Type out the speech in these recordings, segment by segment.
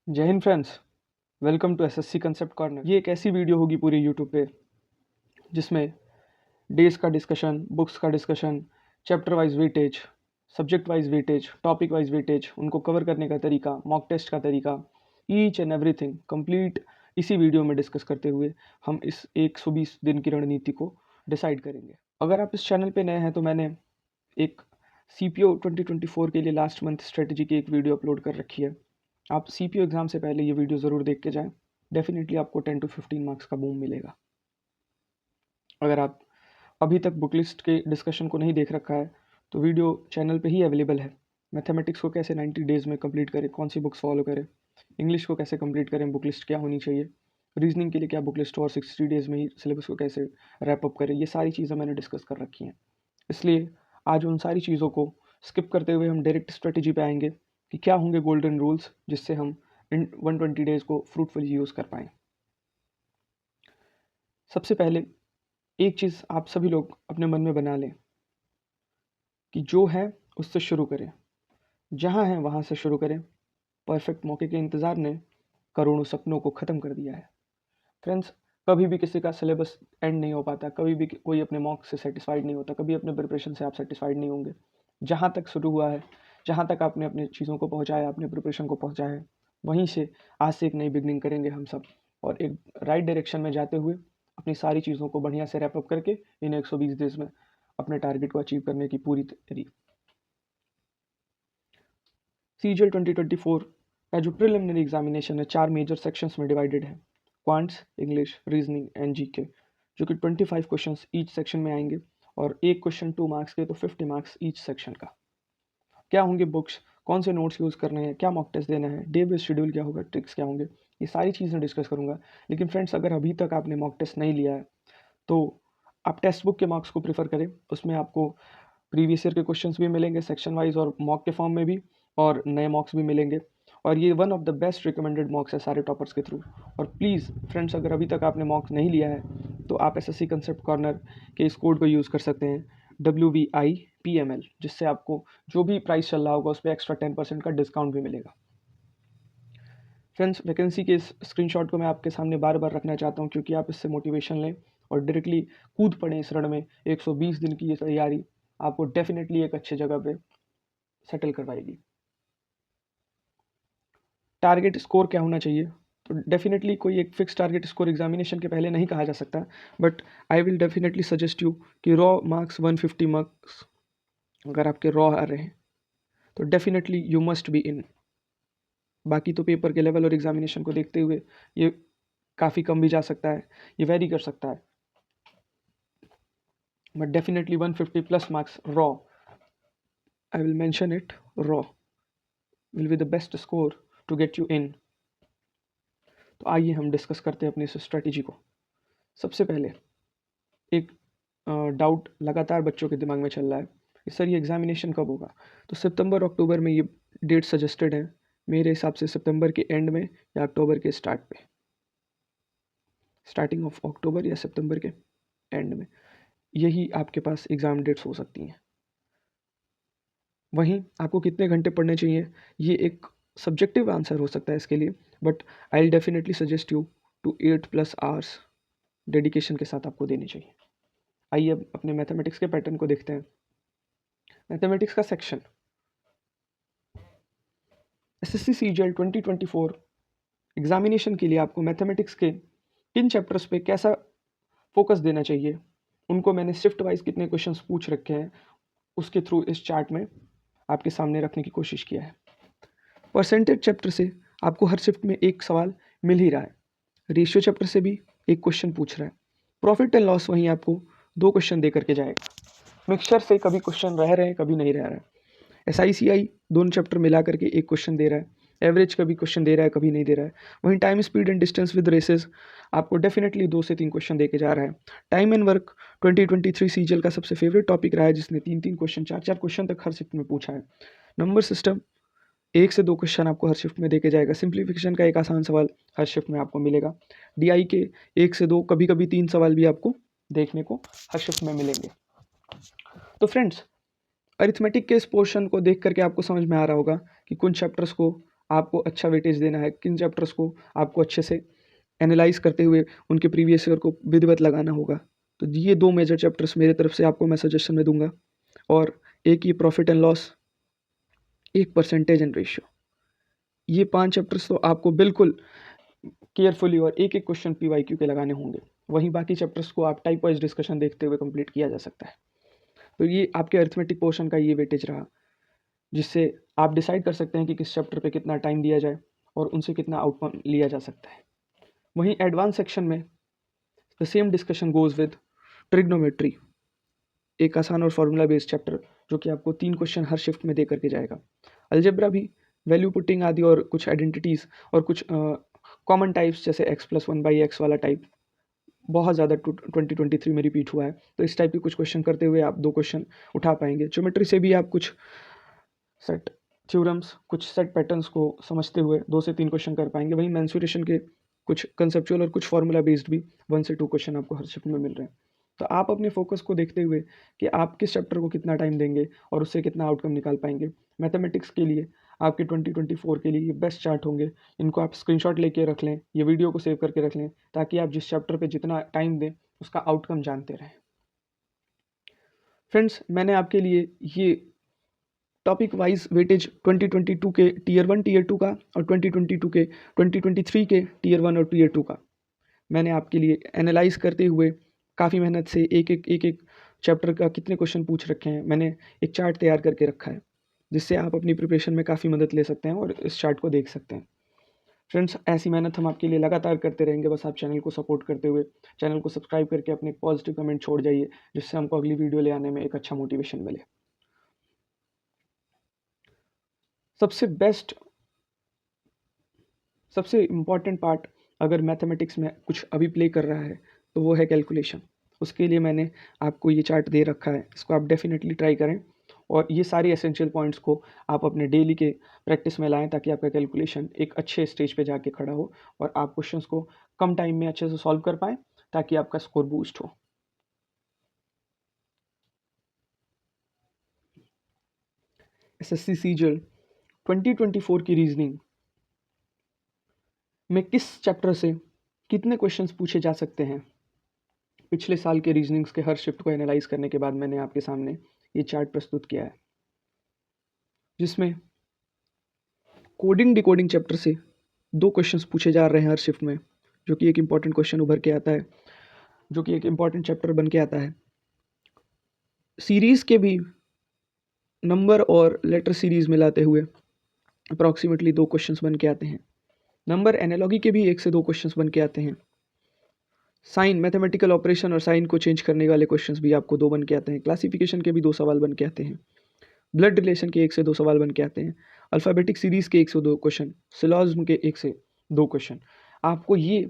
जय Hind friends. Welcome to SSC concept corner. ये एक ऐसी वीडियो होगी पूरी यूट्यूब पे जिसमें डेज का डिस्कशन, बुक्स का discussion, chapter wise weightage, subject wise weightage, topic wise weightage, उनको कवर करने का तरीका, मॉक टेस्ट का तरीका, ईच एंड एवरीथिंग कंप्लीट इसी वीडियो में डिस्कस करते हुए हम इस 120 दिन की रणनीति को डिसाइड करेंगे। अगर आप इस चैनल पे नए हैं तो मैंने एक CPO 2024 के लिए लास्ट मंथ स्ट्रेटजी की एक वीडियो अपलोड कर रखी है। आप CPO एग्ज़ाम से पहले ये वीडियो ज़रूर देख के जाएं। डेफिनेटली आपको 10 to 15 मार्क्स का बूम मिलेगा। अगर आप अभी तक बुक लिस्ट के डिस्कशन को नहीं देख रखा है तो वीडियो चैनल पे ही अवेलेबल है। मैथमेटिक्स को कैसे 90 डेज़ में कंप्लीट करें, कौन सी बुक्स फॉलो करें, इंग्लिश को कैसे कंप्लीट करें, बुक लिस्ट क्या होनी चाहिए, रीजनिंग के लिए क्या बुक लिस्ट हो और 60 डेज़ में ही सिलेबस को कैसे रैप अप करें, ये सारी चीज़ें मैंने डिस्कस कर रखी हैं। इसलिए आज उन सारी चीज़ों को स्किप करते हुए हम डायरेक्ट स्ट्रेटजी पे आएंगे कि क्या होंगे गोल्डन रूल्स जिससे हम इन 120 डेज़ को फ्रूटफुली यूज़ कर पाएँ। सबसे पहले एक चीज़ आप सभी लोग अपने मन में बना लें कि जो है उससे शुरू करें, जहाँ है वहाँ से शुरू करें। परफेक्ट मौके के इंतज़ार ने करोड़ों सपनों को ख़त्म कर दिया है। फ्रेंड्स, कभी भी किसी का सिलेबस एंड नहीं हो पाता, कभी भी कोई अपने मॉक से सेटिस्फाइड नहीं होता, कभी अपने प्रिपरेशन से आप सेटिस्फाइड नहीं होंगे। जहाँ तक शुरू हुआ है, जहाँ तक आपने अपनी चीज़ों को पहुँचाया, अपने प्रिपरेशन को पहुँचाया है, वहीं से आज से एक नई बिगनिंग करेंगे हम सब और एक राइट डायरेक्शन में जाते हुए अपनी सारी चीज़ों को बढ़िया से रैप अप करके इन 120 डेज में अपने टारगेट को अचीव करने की पूरी तैयारी। CGL 2024 का जो प्रिलिमिनरी एग्जामिनेशन है 4 मेजर सेक्शंस में डिवाइडेड है। Quants, English, reasoning and GK, जो कि 25 क्वेश्चंस ईच सेक्शन में आएंगे और एक क्वेश्चन 2 मार्क्स के, तो 50 मार्क्स ईच सेक्शन का। क्या होंगे बुक्स, कौन से नोट्स यूज़ करने हैं, क्या मॉक टेस्ट देना है, डे बेस्ड शेड्यूल क्या होगा, ट्रिक्स क्या होंगे, ये सारी चीज़ें डिस्कस करूंगा। लेकिन फ्रेंड्स, अगर अभी तक आपने मॉक टेस्ट नहीं लिया है तो आप टेक्स्ट बुक के मार्क्स को प्रीफर करें। उसमें आपको प्रीवियस ईयर के क्वेश्चंस भी मिलेंगे सेक्शन वाइज और मॉक के फॉर्म में भी, और नए मॉक्स भी मिलेंगे। और ये one of the best recommended मॉक्स है सारे टॉपर्स के थ्रू। और प्लीज़ फ्रेंड्स, अगर अभी तक आपने मॉक्स नहीं लिया है तो आप एसएससी कंसेप्ट कॉर्नर के इस कोड को यूज़ कर सकते हैं, WVIPML, जिससे आपको जो भी प्राइस चल रहा होगा उस पर एक्स्ट्रा 10% का डिस्काउंट भी मिलेगा। फ्रेंड्स, वैकेंसी के इस स्क्रीनशॉट को मैं आपके सामने बार बार रखना चाहता हूँ क्योंकि आप इससे मोटिवेशन लें और डायरेक्टली कूद पड़े इस रण में। 120 दिन की ये तैयारी आपको डेफिनेटली एक अच्छी जगह पे सेटल करवाएगी। टारगेट स्कोर क्या होना चाहिए, तो डेफिनेटली कोई एक फिक्स टारगेट स्कोर एग्जामिनेशन के पहले नहीं कहा जा सकता, but I will definitely suggest you कि रॉ मार्क्स 150 मार्क्स अगर आपके रॉ आ रहे हैं तो definitely you must be in. बाकी तो पेपर के लेवल और एग्जामिनेशन को देखते हुए ये काफ़ी कम भी जा सकता है, ये वेरी कर सकता है, but definitely 150 plus marks raw, I will mention it, raw will be the best score to get you in. तो आइए हम डिस्कस करते हैं अपनी इस स्ट्रेटेजी को। सबसे पहले एक डाउट लगातार बच्चों के दिमाग में चल रहा है कि सर ये एग्जामिनेशन कब होगा। तो सितंबर अक्टूबर में ये डेट सजेस्टेड है मेरे हिसाब से, सितंबर के एंड में या अक्टूबर के स्टार्ट पे, स्टार्टिंग ऑफ अक्टूबर या सितंबर के एंड में यही आपके पास एग्ज़ाम डेट्स हो सकती हैं। वहीं आपको कितने घंटे पढ़ने चाहिए ये एक सब्जेक्टिव आंसर हो सकता है इसके लिए, but I will definitely suggest you to 8+ hours dedication के साथ आपको देने चाहिए। आइए अब अपने मैथमेटिक्स के पैटर्न को देखते हैं। मैथमेटिक्स का सेक्शन एसएससी सीजीएल 2024 एग्जामिनेशन के लिए आपको मैथमेटिक्स के किन चैप्टर्स पे कैसा फोकस देना चाहिए, उनको मैंने शिफ्ट वाइज कितने क्वेश्चंस पूछ रखे हैं उसके थ्रू इस चार्ट में आपके सामने रखने की कोशिश किया है। परसेंटेज चैप्टर से आपको हर शिफ्ट में एक सवाल मिल ही रहा है। रेशियो चैप्टर से भी एक क्वेश्चन पूछ रहा है। प्रॉफिट एंड लॉस वहीं आपको 2 क्वेश्चन दे करके जाएगा। मिक्सचर से कभी क्वेश्चन रह रहे हैं, कभी नहीं रह रहा है। SICI दोनों चैप्टर मिला करके एक क्वेश्चन दे रहा है। एवरेज कभी क्वेश्चन दे रहा है, कभी नहीं दे रहा है। वहीं time, speed and distance with races आपको डेफिनेटली 2 से 3 क्वेश्चन दे के जा रहा है। टाइम एंड वर्क 2023 सीजीएल का सबसे फेवरेट टॉपिक रहा है, जिसने 3-3 क्वेश्चन, 4-4 क्वेश्चन तक हर शिफ्ट में पूछा है। नंबर सिस्टम 1 से 2 क्वेश्चन आपको हर शिफ्ट में दे के जाएगा। सिंप्लीफिकेशन का एक आसान सवाल हर शिफ्ट में आपको मिलेगा। DI के 1 से 2, कभी कभी 3 सवाल भी आपको देखने को हर शिफ्ट में मिलेंगे। तो फ्रेंड्स, अरिथमेटिक के इस पोर्शन को देख करके आपको समझ में आ रहा होगा कि कुछ चैप्टर्स को आपको अच्छा वेटेज देना है, किन चैप्टर्स को आपको अच्छे से एनालाइज करते हुए उनके प्रीवियस ईयर को विधिवत लगाना होगा। तो ये 2 मेजर चैप्टर्स मेरे तरफ से आपको मैं सजेशन में दूंगा। और एक ये प्रॉफिट एंड लॉस, एक परसेंटेज एंड रेशियो, ये 5 चैप्टर्स तो आपको बिल्कुल केयरफुली और एक एक क्वेश्चन PYQ के लगाने होंगे। वहीं बाकी चैप्टर्स को आप टाइप वाइज डिस्कशन देखते हुए कंप्लीट किया जा सकता है। तो ये आपके अरिथमेटिक पोर्शन का ये वेटेज रहा, जिससे आप डिसाइड कर सकते हैं कि किस चैप्टर पे कितना टाइम दिया जाए और उनसे कितना आउटकम लिया जा सकता है। वहीं एडवांस सेक्शन में the same discussion goes with trigonometry, एक आसान और फार्मूला बेस्ड चैप्टर जो कि आपको 3 क्वेश्चन हर शिफ्ट में दे करके जाएगा। अलजेब्रा भी, वैल्यू पुटिंग आदि और कुछ आइडेंटिटीज़ और कुछ कॉमन टाइप्स जैसे x+1/x वाला टाइप बहुत ज़्यादा 2023 में रिपीट हुआ है। तो इस टाइप के कुछ क्वेश्चन करते हुए आप 2 क्वेश्चन उठा पाएंगे। ज्योमेट्री से भी आप कुछ सेट थ्योरम्स, कुछ सेट पैटर्न्स को समझते हुए 2 से 3 क्वेश्चन कर पाएंगे। वहीं मेंसुरेशन के कुछ कंसेप्चुअल और कुछ फार्मूला बेस्ड भी 1 से 2 क्वेश्चन आपको हर शिफ्ट में मिल रहे हैं। तो आप अपने फोकस को देखते हुए कि आप किस चैप्टर को कितना टाइम देंगे और उससे कितना आउटकम निकाल पाएंगे। मैथमेटिक्स के लिए आपके 2024 के लिए ये बेस्ट चार्ट होंगे। इनको आप स्क्रीनशॉट लेके रख लें, ये वीडियो को सेव करके रख लें, ताकि आप जिस चैप्टर पे जितना टाइम दें उसका आउटकम जानते रहें। फ्रेंड्स, मैंने आपके लिए ये टॉपिक वाइज वेटेज 2022 के टीयर 1 टीयर 2 का और 2022 के 2023 के टीयर 1 और टीयर 2 का मैंने आपके लिए एनालाइज करते हुए काफ़ी मेहनत से एक एक चैप्टर का कितने क्वेश्चन पूछ रखे हैं, मैंने एक चार्ट तैयार करके रखा है, जिससे आप अपनी प्रिपरेशन में काफ़ी मदद ले सकते हैं और इस चार्ट को देख सकते हैं। फ्रेंड्स, ऐसी मेहनत हम आपके लिए लगातार करते रहेंगे। बस आप चैनल को सपोर्ट करते हुए चैनल को सब्सक्राइब करके अपने पॉजिटिव कमेंट छोड़ जाइए, जिससे हमको अगली वीडियो ले आने में एक अच्छा मोटिवेशन मिले। सबसे इम्पॉर्टेंट पार्ट अगर मैथमेटिक्स में कुछ अभी प्ले कर रहा है तो वो है कैलकुलेशन। उसके लिए मैंने आपको ये चार्ट दे रखा है, इसको आप डेफिनेटली ट्राई करें और ये सारी एसेंशियल पॉइंट्स को आप अपने डेली के प्रैक्टिस में लाएं, ताकि आपका कैलकुलेशन एक अच्छे स्टेज पे जाके खड़ा हो और आप क्वेश्चंस को कम टाइम में अच्छे से सॉल्व कर पाएँ, ताकि आपका स्कोर बूस्ट हो। SSC सीजीएल 2024 की रीजनिंग में किस चैप्टर से कितने क्वेश्चंस पूछे जा सकते हैं, पिछले साल के रीजनिंग्स के हर शिफ्ट को एनालाइज करने के बाद मैंने आपके सामने ये चार्ट प्रस्तुत किया है, जिसमें कोडिंग डिकोडिंग चैप्टर से 2 क्वेश्चंस पूछे जा रहे हैं हर शिफ्ट में, जो कि एक इम्पॉर्टेंट क्वेश्चन उभर के आता है, जो कि एक इम्पॉर्टेंट चैप्टर बन के आता है। सीरीज़ के भी नंबर और लेटर सीरीज़ मिलाते हुए अप्रॉक्सीमेटली 2 क्वेश्चंस बन के आते हैं। नंबर एनालॉगी के भी 1 से 2 क्वेश्चंस बन के आते हैं। साइन, मैथमेटिकल ऑपरेशन और साइन को चेंज करने वाले क्वेश्चंस भी आपको 2 बन के आते हैं। क्लासिफिकेशन के भी 2 सवाल बन के आते हैं। ब्लड रिलेशन के 1 से 2 सवाल बन के आते हैं। अल्फ़ाबेटिक सीरीज़ के 1 से 2 क्वेश्चन, सिलॉजिज्म के 1 से 2 क्वेश्चन। आपको ये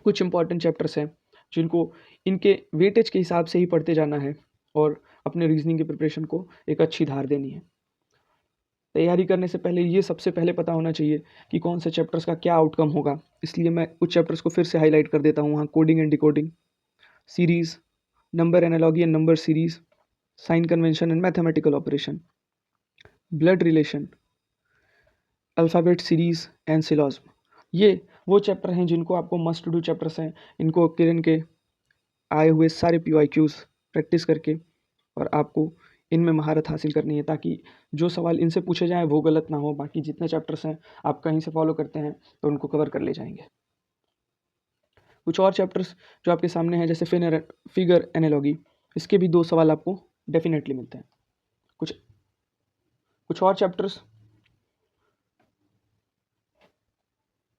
कुछ इंपॉर्टेंट चैप्टर्स हैं जिनको इनके वेटेज के हिसाब से ही पढ़ते जाना है और अपने रीजनिंग की प्रिपरेशन को एक अच्छी धार देनी है। तैयारी करने से पहले ये सबसे पहले पता होना चाहिए कि कौन से चैप्टर्स का क्या आउटकम होगा, इसलिए मैं कुछ चैप्टर्स को फिर से हाईलाइट कर देता हूँ वहाँ। Coding and decoding, series, number analogy and number series, sign convention and mathematical operation, blood relation, alphabet series and syllogism. ये वो चैप्टर हैं जिनको आपको मस्ट डू चैप्टर्स हैं। इनको किरण के आए हुए सारे PYQs प्रैक्टिस करके और आपको इनमें महारत हासिल करनी है, ताकि जो सवाल इनसे पूछे जाएँ वो गलत ना हो। बाकी जितने चैप्टर्स हैं आप कहीं से फॉलो करते हैं तो उनको कवर कर ले जाएंगे। कुछ और चैप्टर्स जो आपके सामने हैं, जैसे फिगर एनालॉगी, इसके भी 2 सवाल आपको डेफिनेटली मिलते हैं। कुछ और चैप्टर्स,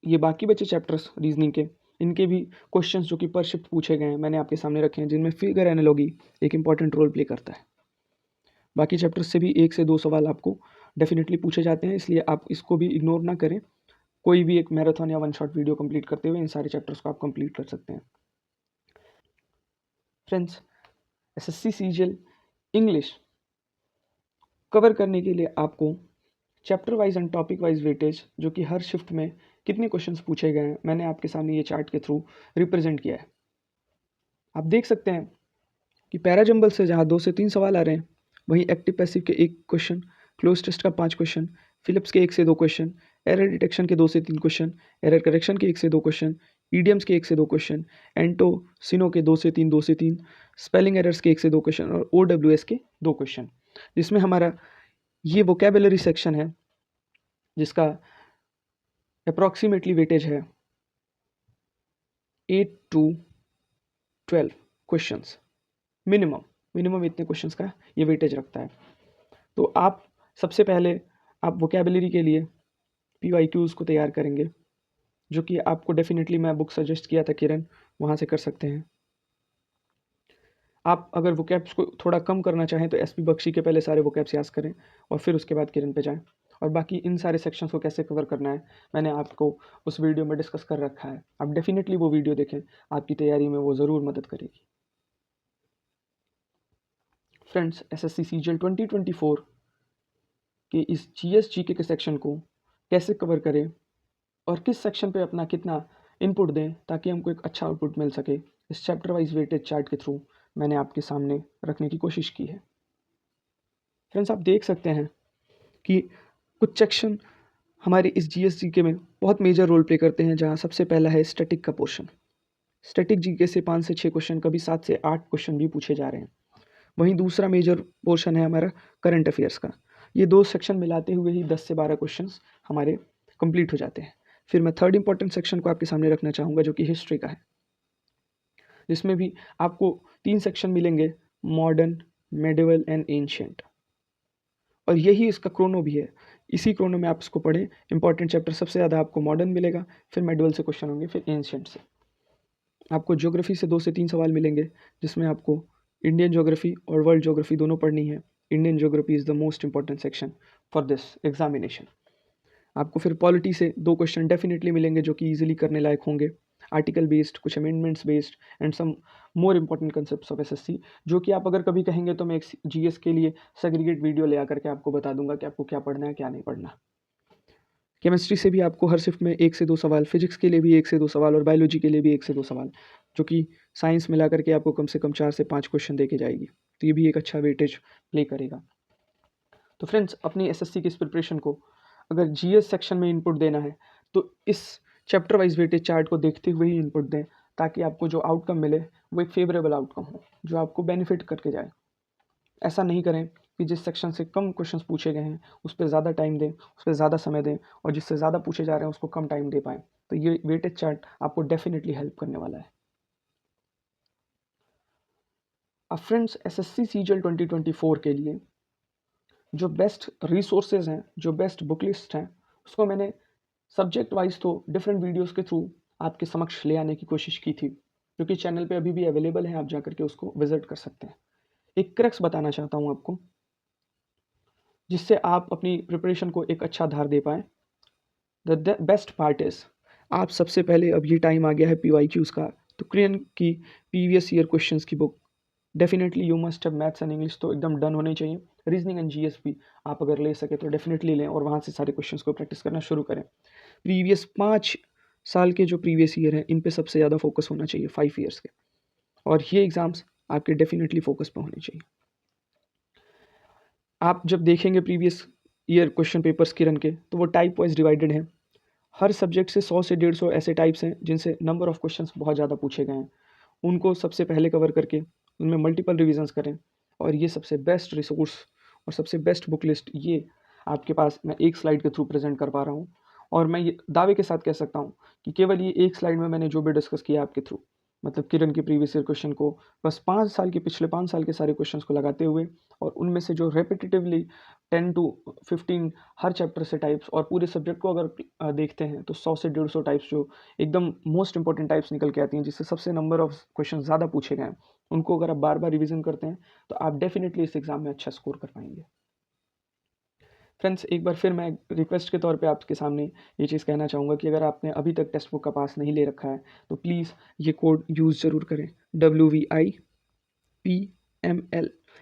ये बाकी बचे चैप्टर्स रीजनिंग के, इनके भी क्वेश्चंस जो कि पर शिफ्ट पूछे गए हैं मैंने आपके सामने रखे हैं, जिनमें फिगर एनालॉगी एक इंपॉर्टेंट रोल प्ले करता है। बाकी चैप्टर्स से भी 1 से 2 सवाल आपको डेफिनेटली पूछे जाते हैं, इसलिए आप इसको भी इग्नोर ना करें। कोई भी एक मैराथन या 1 शॉट वीडियो कंप्लीट करते हुए इन सारे चैप्टर्स को आप कंप्लीट कर सकते हैं। Friends, SSC CGL English cover करने के लिए आपको chapter wise and topic wise weightage, जो कि हर शिफ्ट में कितने क्वेश्चंस पूछे गए हैं, मैंने आपके सामने ये चार्ट के थ्रू रिप्रेजेंट किया है। आप देख सकते हैं कि पैराजंबल से जहाँ 2 से 3 सवाल आ रहे हैं, वहीं एक्टिव पैसिव के 1 क्वेश्चन, क्लोज टेस्ट का 5 क्वेश्चन, फिलिप्स के 1 से 2 क्वेश्चन, एरर डिटेक्शन के 2 से 3 क्वेश्चन, एरर करेक्शन के 1 से 2 क्वेश्चन, ईडियम्स के 1 से 2 क्वेश्चन, एंटोसिनो के 2 से 3, स्पेलिंग एरर्स के 1 से 2 क्वेश्चन और OWS के 2 क्वेश्चन, जिसमें हमारा ये वोकेबुलरी सेक्शन है जिसका अप्रॉक्सीमेटली वेटेज है 8 to 12 क्वेश्चंस मिनिमम इतने क्वेश्चंस का ये वेटेज रखता है। तो आप सबसे पहले आप वोकेबुलरी के लिए PYQs को तैयार करेंगे, जो कि आपको डेफिनेटली मैं बुक सजेस्ट किया था किरण, वहाँ से कर सकते हैं। आप अगर वोकैब्स को थोड़ा कम करना चाहें तो SP बख्शी के पहले सारे वोकैब्स याद करें और फिर उसके बाद किरण पे जाएं। और बाकी इन सारे सेक्शंस को कैसे कवर करना है मैंने आपको उस वीडियो में डिस्कस कर रखा है, आप डेफिनेटली वो वीडियो देखें, आपकी तैयारी में वो ज़रूर मदद करेगी। फ्रेंड्स, SSC CGL 2024 के इस GS GK के सेक्शन को कैसे कवर करें और किस सेक्शन पे अपना कितना इनपुट दें ताकि हमको एक अच्छा आउटपुट मिल सके, इस चैप्टर वाइज वेटेज चार्ट के थ्रू मैंने आपके सामने रखने की कोशिश की है। फ्रेंड्स, आप देख सकते हैं कि कुछ सेक्शन हमारे इस GS GK में बहुत मेजर रोल प्ले करते हैं, जहां सबसे पहला है स्टैटिक का पोर्शन। स्टैटिक GK से 5 से 6 क्वेश्चन, कभी 7 से 8 क्वेश्चन भी पूछे जा रहे हैं। वहीं दूसरा मेजर पोर्शन है हमारा करंट अफेयर्स का। ये 2 सेक्शन मिलाते हुए ही 10 से 12 क्वेश्चंस हमारे कंप्लीट हो जाते हैं। फिर मैं थर्ड इंपॉर्टेंट सेक्शन को आपके सामने रखना चाहूँगा, जो कि हिस्ट्री का है, जिसमें भी आपको 3 सेक्शन मिलेंगे, मॉडर्न, मेडिवल एंड एंशिएंट। और यही इसका क्रोनो भी है। इसी क्रोनो में आप इसको पढ़ें। इंपॉर्टेंट चैप्टर सबसे ज़्यादा आपको मॉडर्न मिलेगा, फिर मेडिवल से क्वेश्चन होंगे, फिर एंशिएंट से। आपको ज्योग्राफी से 2 से 3 सवाल मिलेंगे, जिसमें आपको इंडियन ज्योग्राफी और वर्ल्ड ज्योग्राफी दोनों पढ़नी है। Indian geography is the most important section for this examination. आपको फिर पॉलिटी से 2 क्वेश्चन डेफिनेटली मिलेंगे, जो कि ईजिली करने लायक होंगे, आर्टिकल बेस्ड, कुछ amendments based and some more important concepts of SSC, जो कि आप अगर कभी कहेंगे तो मैं एक GS के लिए सेग्रीगेट वीडियो ले आकर के आपको बता दूंगा कि आपको क्या पढ़ना है क्या नहीं पढ़ना। केमिस्ट्री से भी आपको हर शिफ्ट में 1 से 2 सवाल, फिजिक्स के लिए भी 1 से 2 सवाल और बायोलॉजी के लिए भी 1 से 2 सवाल, जो कि साइंस मिला करके आपको कम से कम 4 से 5 क्वेश्चन दे के जाएगी। तो ये भी एक अच्छा वेटेज प्ले करेगा। तो फ्रेंड्स, अपनी SSC की इस प्रिपरेशन को अगर GS सेक्शन में इनपुट देना है तो इस चैप्टर वाइज वेटेज चार्ट को देखते हुए ही इनपुट दें, ताकि आपको जो आउटकम मिले वो एक फेवरेबल आउटकम हो, जो आपको बेनिफिट करके जाए। ऐसा नहीं करें कि जिस सेक्शन से कम क्वेश्चंस पूछे गए हैं उस पर ज़्यादा टाइम दें, उस पर ज़्यादा समय दें, और जिससे ज़्यादा पूछे जा रहे हैं उसको कम टाइम दे पाएँ। तो ये वेटेज चार्ट आपको डेफिनेटली हेल्प करने वाला है। अब फ्रेंड्स, SSC CGL 2024 के लिए जो बेस्ट रिसोर्सेज हैं, जो बेस्ट बुक लिस्ट हैं, उसको मैंने सब्जेक्ट वाइज तो डिफरेंट वीडियोस के थ्रू आपके समक्ष ले आने की कोशिश की थी, जो कि चैनल पे अभी भी अवेलेबल है, आप जाकर के उसको विजिट कर सकते हैं। एक क्रक्स बताना चाहता हूँ आपको, जिससे आप अपनी प्रिपरेशन को एक अच्छा आधार दे पाएँ। द बेस्ट पार्ट इज़, आप सबसे पहले, अब ये टाइम आ गया है PYQs का, तो क्रियन की प्रीवियस ईयर क्वेश्चंस की book definitely you must have, maths and English तो एकदम डन होने चाहिए, रीजनिंग एंड GS भी आप अगर ले सके तो डेफिनेटली लें और वहाँ से सारे क्वेश्चंस को प्रैक्टिस करना शुरू करें। प्रीवियस 5 साल के जो प्रीवियस ईयर हैं, इन पे सबसे ज़्यादा फोकस होना चाहिए 5 ईयर्स के, और ये एग्ज़ाम्स आपके डेफिनेटली फोकस पे होने चाहिए। आप जब देखेंगे प्रीवियस ईयर क्वेश्चन पेपर्स किरण के, तो वो टाइप वाइज डिवाइडेड हैं। हर सब्जेक्ट से 100 से 150 ऐसे टाइप्स हैं जिनसे नंबर ऑफ क्वेश्चंस बहुत ज़्यादा पूछे गए हैं। उनको सबसे पहले कवर करके उनमें मल्टीपल रिविजन्स करें, और ये सबसे बेस्ट रिसोर्स और सबसे बेस्ट बुक लिस्ट ये आपके पास मैं एक स्लाइड के थ्रू प्रेजेंट कर पा रहा हूँ। और मैं ये दावे के साथ कह सकता हूँ कि केवल ये एक स्लाइड में मैंने जो भी डिस्कस किया आपके थ्रू, मतलब किरण के प्रीवियस ईयर क्वेश्चन को बस 5 साल के, पिछले 5 साल के सारे क्वेश्चंस को लगाते हुए, और उनमें से जो रेपिटेटिवली 10 to 15 हर चैप्टर से टाइप्स, और पूरे सब्जेक्ट को अगर देखते हैं तो 100 से 150 टाइप्स जो एकदम मोस्ट इंपॉर्टेंट टाइप्स निकल के आती हैं, जिससे सबसे नंबर ऑफ क्वेश्चन ज़्यादा पूछे गए हैं, उनको अगर आप बार बार रिविजन करते हैं तो आप डेफिनेटली इस एग्ज़ाम में अच्छा स्कोर कर पाएंगे। फ्रेंड्स, एक बार फिर मैं रिक्वेस्ट के तौर पे आपके सामने ये चीज़ कहना चाहूँगा कि अगर आपने अभी तक टेक्स्ट बुक का पास नहीं ले रखा है तो प्लीज़ ये कोड यूज़ ज़रूर करें, WVIPML।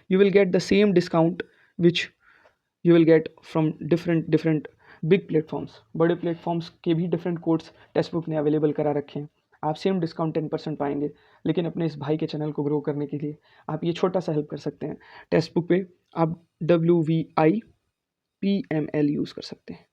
You will get the same discount which you will get from different big platforms. बड़े प्लेटफॉर्म्स के भी डिफरेंट कोड्स टेक्स्ट बुक ने अवेलेबल करा रखे हैं। आप सेम डिस्काउंट 10% पाएंगे, लेकिन अपने इस भाई के चैनल को ग्रो करने के लिए आप ये छोटा सा हेल्प कर सकते हैं। टेक्स्ट बुक पे आप WVIPML यूज़ कर सकते हैं।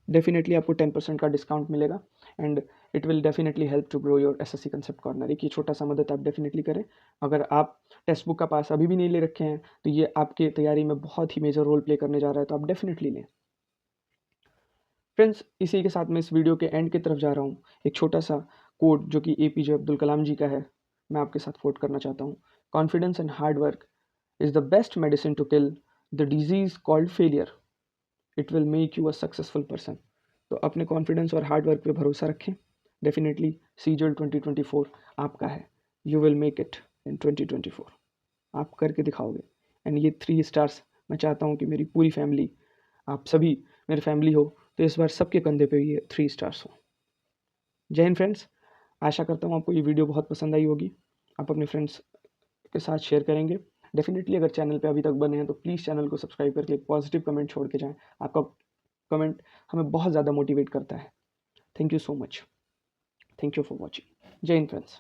डेफिनेटली आपको 10% का डिस्काउंट मिलेगा and it will definitely help to grow your SSC concept corner. एक ये छोटा सा मदद आप डेफिनेटली करें। अगर आप टेक्स्ट बुक का पास अभी भी नहीं ले रखे हैं तो ये आपके तैयारी में बहुत ही मेजर रोल प्ले करने जा रहा है, तो आप डेफिनेटली लें। फ्रेंड्स, इसी के साथ मैं इस वीडियो के एंड की तरफ जा रहा हूँ। एक छोटा सा कोड जो कि एपीजे अब्दुल कलाम जी का है, मैं आपके साथ कोट करना चाहता हूँ। Confidence and hard work is the best medicine to kill the disease called failure. It will make you a successful person. तो अपने कॉन्फिडेंस और हार्ड वर्क पे भरोसा रखें। डेफिनेटली सीजल 2024 आपका है। You will make it in 2024। आप करके दिखाओगे। एंड ये 3 स्टार्स मैं चाहता हूँ कि मेरी पूरी फैमिली, आप सभी मेरी फैमिली हो, तो इस बार सबके कंधे पे ये 3 स्टार्स हो। जय हिंद फ्रेंड्स। आशा करता हूँ आपको ये वीडियो बहुत पसंद आई होगी। आप अपने फ्रेंड्स के साथ शेयर करेंगे। डेफिनेटली अगर चैनल पे अभी तक बने हैं तो प्लीज़ चैनल को सब्सक्राइब करके एक पॉजिटिव कमेंट छोड़ के जाएं। आपका कमेंट हमें बहुत ज़्यादा मोटिवेट करता है। Thank you so much. Thank you for watching. जय हिंद फ्रेंड्स।